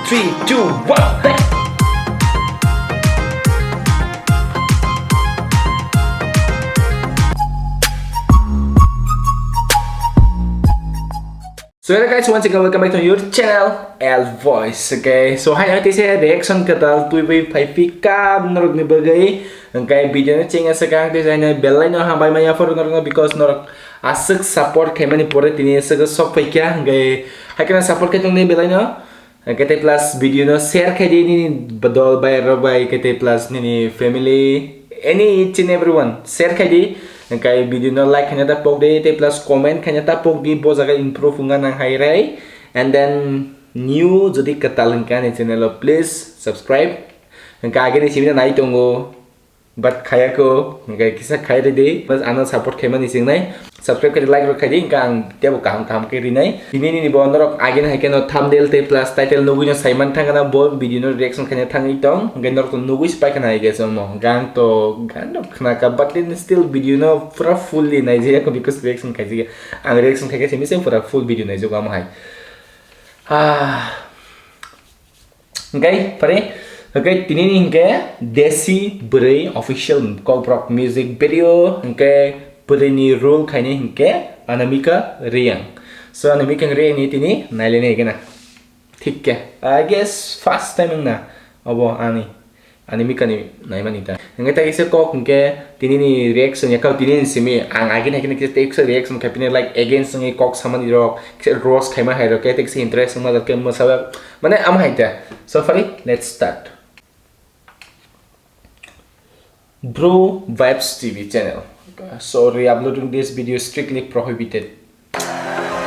3, 2, 1 hey! So hello guys, once again welcome back to your channel L Voice. Okay, so hai nanti saya reaction ke tal tuibi pika norok ni bagai angkai video na chinga sekarang tu saya bel lain orang hambai maya for norok because norok asik support kaya mani pore tini sega sok pika angkai hai kena support kaya tungni bel lain angkai plus video na share kaya di ni bedol by robai kaya plus ni family any each and everyone share kaya di angkai video no like kanya tapok deh plus comment kanya tapok di bo jaga improve ungan nang hai rai and then new jadi ketalengkan channel lo please subscribe angkai age ni sini nai tunggu but kaya ko angkai kisah kaya deh plus anak support kaya mana sing nai subscribe kaya like kaya di angkang tiap kaham kaya di nai ini bo norok age ni kaya no thumbnail te plus title nugu nya Simon thang kana bo video no reaction kanya thang itong angkai norok nugu spy kana ige somo gang to gandok kena ka but then still video no pura fully nai je ko because reaction kaya ang reaction kaya semi se pura full video nai jo kam hai angkai pare okay, tini ni hingga Desi Bwrwi official Kokborok music video hingga Bwrwi ni role kayaknya hingga Anamika Riang. So Anamika Riang ni tini nailnya hingga na. ठीक है. I guess first time na. Abo ani Anamika ni naiman ita. Hingga tadi saya kok hingga tini ni reaction ya kau tini ni simi ang agin hingga kita take reaction kapine like against ni kok sama ni rock rose kayak mana rock take si interest sama dat kayak masalah mana am haita. So Fari, let's start. Bro Vibes TV channel. Sorry, uploading this video strictly prohibited.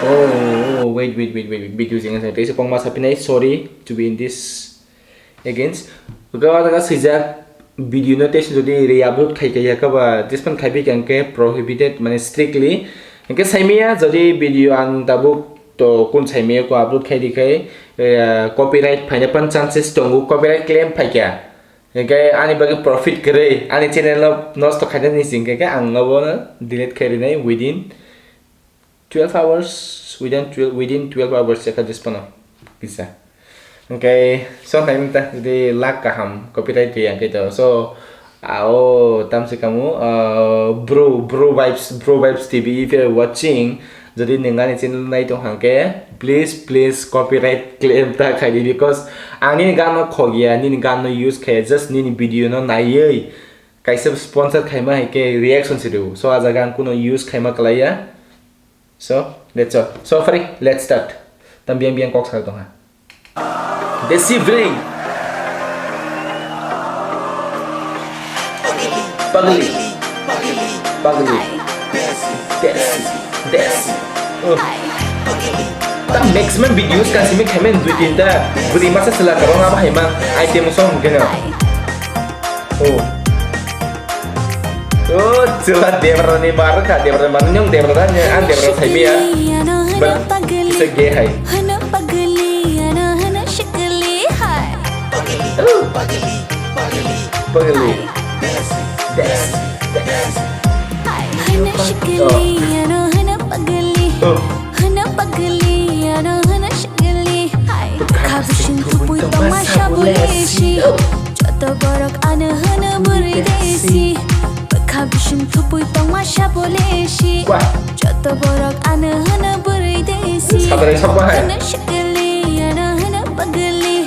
Oh, wait. Video jangan saya tadi sepong mas pinai. Sorry to be in this against. Kalau sejak video notice jadi re-upload kayak apa? This pun kayak yang ke prohibited, mana strictly. Yang saya mia jadi video ang tabuk to kun saya mia ko upload kayak copyright banyak pun chances tunggu copyright claim pakai. Kayak ani bagi profit kere, ani channel lo nosto kaya ni sing kayak ang ngabo na delete kaya na within 12 hours, within 12 hours ya ka dispona bisa. Okay, so naik minta jadi lag kaham copyright yang gitu. So, tam si kamu bro vibes TV if you're watching. Jadi dengan channel na itu hangke please copyright claim ta kai because ang ni gano khogia ni gano use kai just ni video no nai kai sub sponsor kai ma ke reaction sidu so aja gan kuno use kai ma kalaya so let's go so Fari let's start también kok sa to ha Desi Bwrwi pagli Desi tak maximum videos kan sih kami dua tinta beri masa setelah kalau apa emang item song gini jelas dia berani bareng kak dia berani nyong dia berani dia berani saya biar bisa gehai pagli Hana pagli ano hana shigli kabishin tupui tamasha boleshi joto borok ana hana buri desi kabishin tupui tamasha boleshi joto borok ana hana buri desi hana shigli ano hana pagli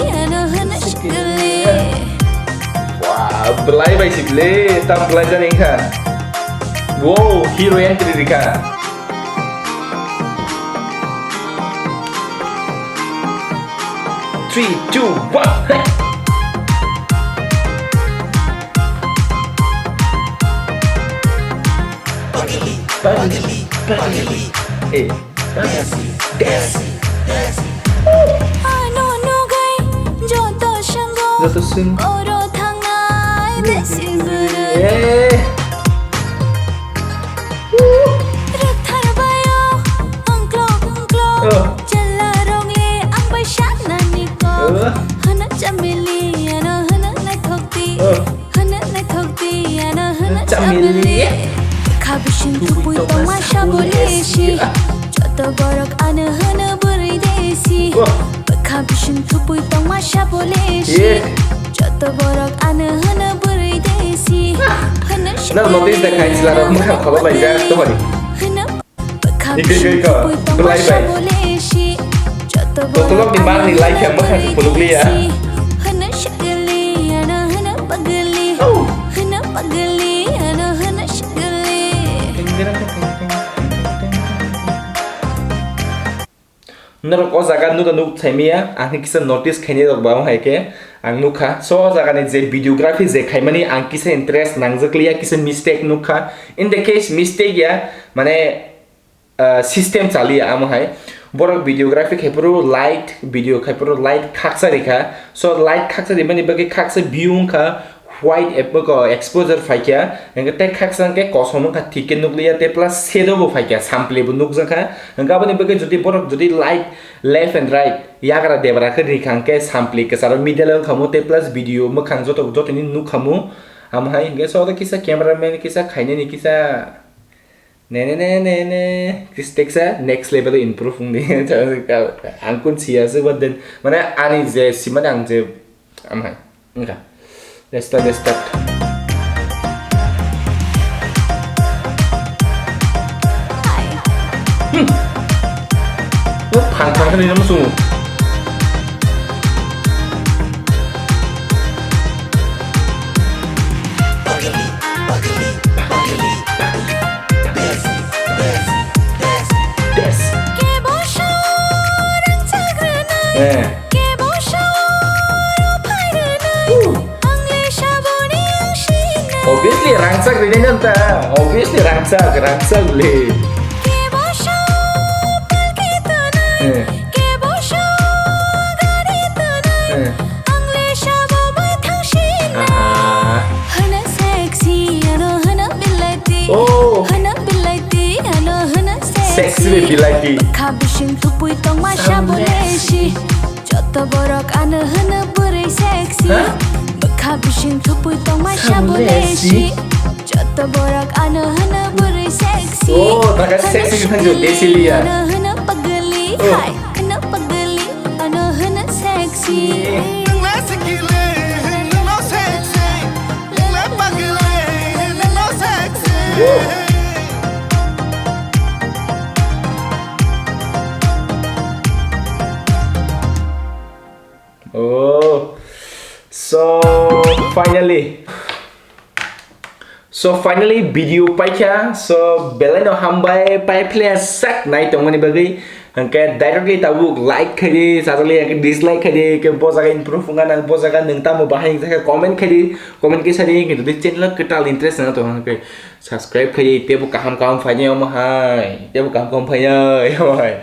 ano hana shigli wah belai basically tak belajar nih kan. Wow, hero entry Rika. Three, two, one. Hey. Pagli. Hey. Desi. Ano gai joto shango. Oro thangai Desi Bwrwi. Hana chamili ano hana na thokti ano hana chamili kabishin tupui tamasha boleshi joto borok ano hana buri desi Kabishin tupui tong masha boleshi Joto borok ane hana bwrwi desi Hana Nah, notice the kind of love mukha khaba bai ja to bari. Kabishin tupui tong masha boleshi Joto borok ane like yang mukha sepuluh liya. Hana shagali ana hana pagali Hana pagali ana hana shagali Narok o jaga nu da nu thaimia ang kisa notice khaini rok ba hai ke ang nukha so jaga ni je videography je khaimani ang kisa interest nangjakliya kisa mistake nukha in the case mistake ya mane system chaliya am hai borok videography khaipuru light video khaipuru light khaksa rekha so light khaksa de mani bagi khaksa view kha white exposure faikya engka te khaksa ke kosom kha thiken nukliya te plus shadow bo faikya sample bu nukjaka engka bani bagi jodi borok jodi light left and right yagra debra kha rikhang ke sample ke saro middle khamu te plus video makhang joto ni nukhamu am hai ge so da kisa cameraman kisa khaine ni kisa ne this takes a next level improve ni angkun sia se baden mana ani je simana ang je am hai engka let's start phang kan ni namu sungu Obviously rangsak rini nanta obviously rangsak le oh sexy le bilati Kabishin tupui tong masha boleshi Joto borok ane hana bwrwi sexy Kabishin tupui tong masha boleshi Joto borok ane hana bwrwi sexy oh taka sexy kan jo desi liya hana pagali hai hana pagali ane hana sexy Oh, so finally video paikya so beleno hambai pai play sak nai tongani bagai angke directly tabu like khadi sadali angke dislike khadi ke bojaga improve ngana bojaga ningta mo bahai jaka comment khadi comment ke sari ke de channel ketal interest na to angke subscribe khadi tebu kaham phanya mo hai tebu kaham phanya hai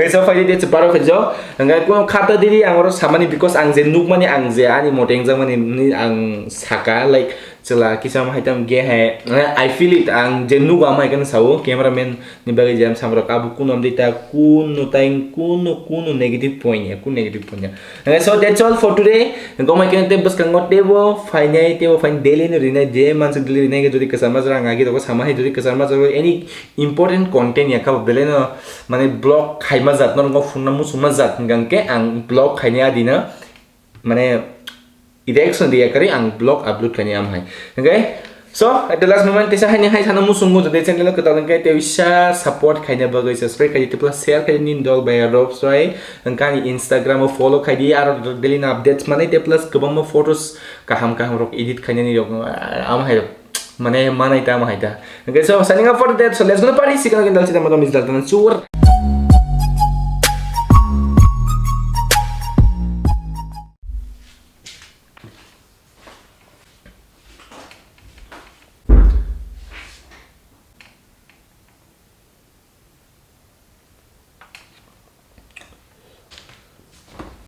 so finally that's a part of it jo angke ko khata diri angoro samani because angje nuk mani angje ani moteng jamani ni ang saka like chela kisam haitam ge hai I feel it ang jenu ga mai kan sao cameraman ni bagi jam samro kabu kunam dita kunu negative point ya okay so that's all for today go mai kan te bas kan ngote bo finai te bo fine daily ni rina je man se daily rina ge jodi kasama jara ngagi to sama hai jodi kasama jara any important content ya ka beleno mane blog khaima jat non go phone namu suma jat ngangke ang blog khainya dina mane direction dia kari ang blog upload kani am hai okay so at the last moment tesa hai sana musungu de channel ko talang kai te wisha support khaina bagai subscribe kai te plus share kai nin dog by ropes right angkani instagram follow kai di ar daily updates mane te plus kabam photos kaham rok edit khaina ni rok am hai mane manai ta am hai ta okay so signing up for that so let's go party sikana kendal sita madam is daltan sur